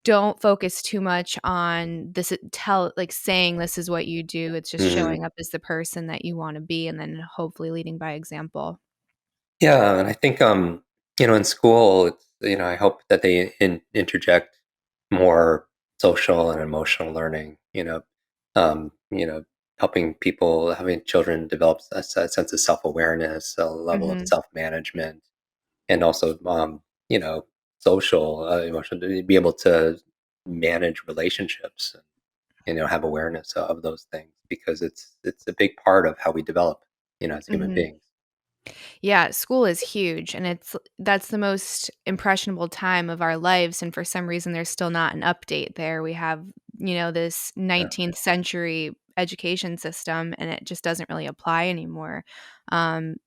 don't focus too much on this like saying this is what you do. It's just Mhm. showing up as the person that you want to be and then hopefully leading by example. Yeah, and I think in school, I hope that they interject more social and emotional learning. Um, you know, helping people, having children develop a sense of self-awareness, a level of Mhm. self-management, and also social emotion to be able to manage relationships and have awareness of those things because it's a big part of how we develop as human Mhm. beings. Yeah, school is huge and that's the most impressionable time of our lives, and for some reason there's still not an update there. We have, this Yeah, 19th century education system and it just doesn't really apply anymore.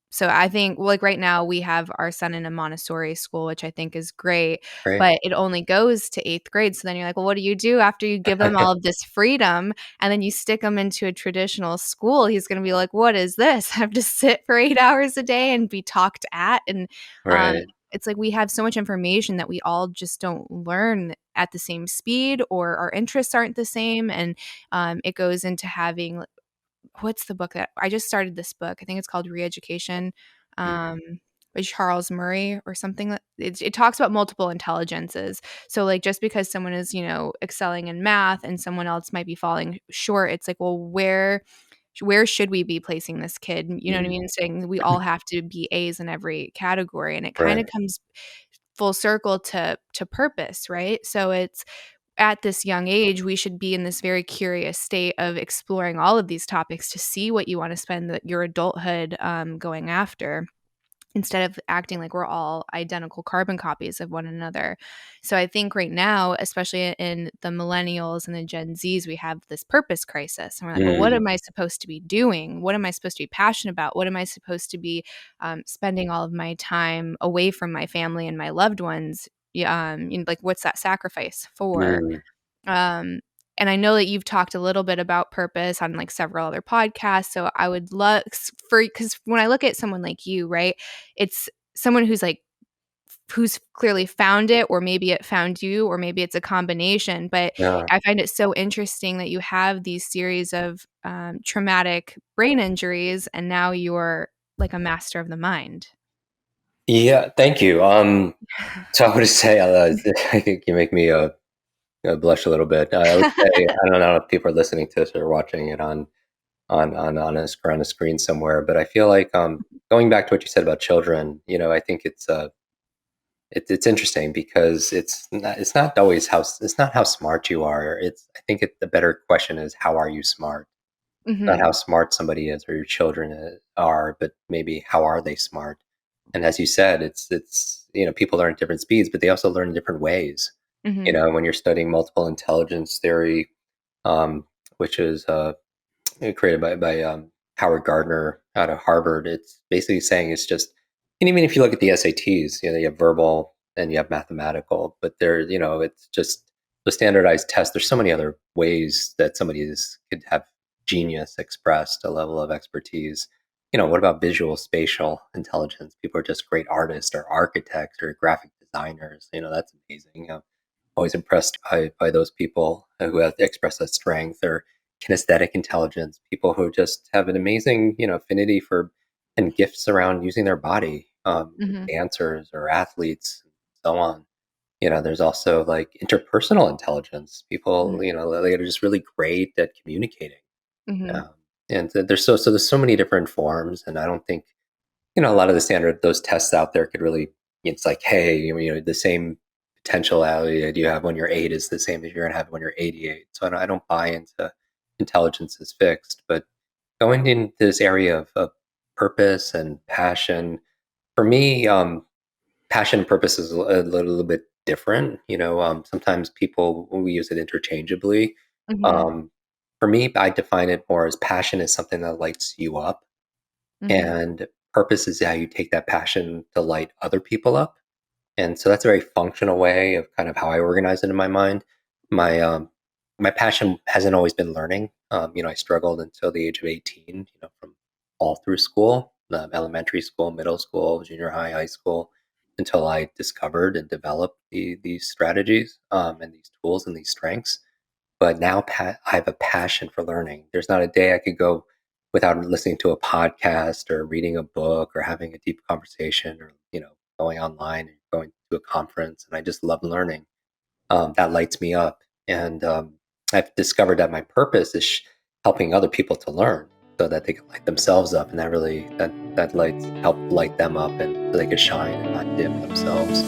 So I think, well, like right now we have our son in a Montessori school, which I think is great, great. but it only goes to 8th grade. So then you're like, well, what do you do after you give them all of this freedom and then you stick him into a traditional school? He's going to be like, what is this? I have to sit for 8 hours a day and be talked at. And um, Right. it's like we have so much information that we all just don't learn at the same speed, or our interests aren't the same. And it goes into having, what's the book that I just started this book? I think it's called Reeducation. Mm, Um, by Charles Murray or something. It talks about multiple intelligences. So like just because someone is, excelling in math and someone else might be falling short, it's like, well, where should we be placing this kid? You know what I mm, mean? Saying we all have to be A's in every category. And it kind right. of comes full circle to purpose, right? So it's at this young age, we should be in this very curious state of exploring all of these topics to see what you want to spend your adulthood going after, instead of acting like we're all identical carbon copies of one another. So I think right now, especially in the millennials and the Gen Zs, we have this purpose crisis. And we're like, well, what Mm, am I supposed to be doing? What am I supposed to be passionate about? What am I supposed to be spending all of my time away from my family and my loved ones? Yeah, like, what's that sacrifice for? mm, Um, and I know that you've talked a little bit about purpose on like several other podcasts. So I would love because when I look at someone like you, right, it's someone who's clearly found it, or maybe it found you, or maybe it's a combination. But yeah. I find it so interesting that you have these series of traumatic brain injuries, and now you're like a master of the mind. Yeah, thank you. So I would say, I think you make me blush a little bit. I would say, I don't know if people are listening to this or watching it on a screen somewhere, but I feel like going back to what you said about children, I think it's interesting because it's not always it's not how smart you are. I think the better question is how are you smart? Not Hmm. how smart somebody is or your children are, but maybe how are they smart? And as you said, it's people learn at different speeds, but they also learn in different ways. Hmm. When you're studying multiple intelligence theory, um, which is created by Howard Gardner out of Harvard, it's basically saying it's just, and even if you look at the SATs, you have verbal and you have mathematical, but it's just the standardized test. There's so many other ways that could have genius expressed, a level of expertise. What about visual spatial intelligence? People are just great artists or architects or graphic designers. That's amazing. Always impressed by those people who have expressed that strength, or kinesthetic intelligence, people who just have an amazing, affinity for and gifts around using their body, Hmm. dancers or athletes, and so on. There's also like interpersonal intelligence. People, they are just really great at communicating. Hmm. Um, and there's so many different forms, and I don't think a lot of the standard those tests out there could really. It's like, hey, the same potentiality that you have when you're 8 is the same as you're gonna have when you're 88. So I don't buy into intelligence is fixed, but going into this area of purpose and passion, for me, passion and purpose is a little bit different. Sometimes people we use it interchangeably. Hmm. Um, for me, I define it more as passion is something that lights you up, Hmm. and purpose is how you take that passion to light other people up. And so that's a very functional way of kind of how I organize it in my mind. My my passion hasn't always been learning. I struggled until the age of 18. From all through school, elementary school, middle school, junior high, high school. until I discovered and developed these strategies, and these tools and these strengths. But now I have a passion for learning. There's not a day I could go without listening to a podcast or reading a book or having a deep conversation, or going online and going to a conference. And I just love learning. That lights me up. And I've discovered that my purpose is helping other people to learn so that they can light themselves up, and that lights help light them up, and so they can shine and not dim themselves.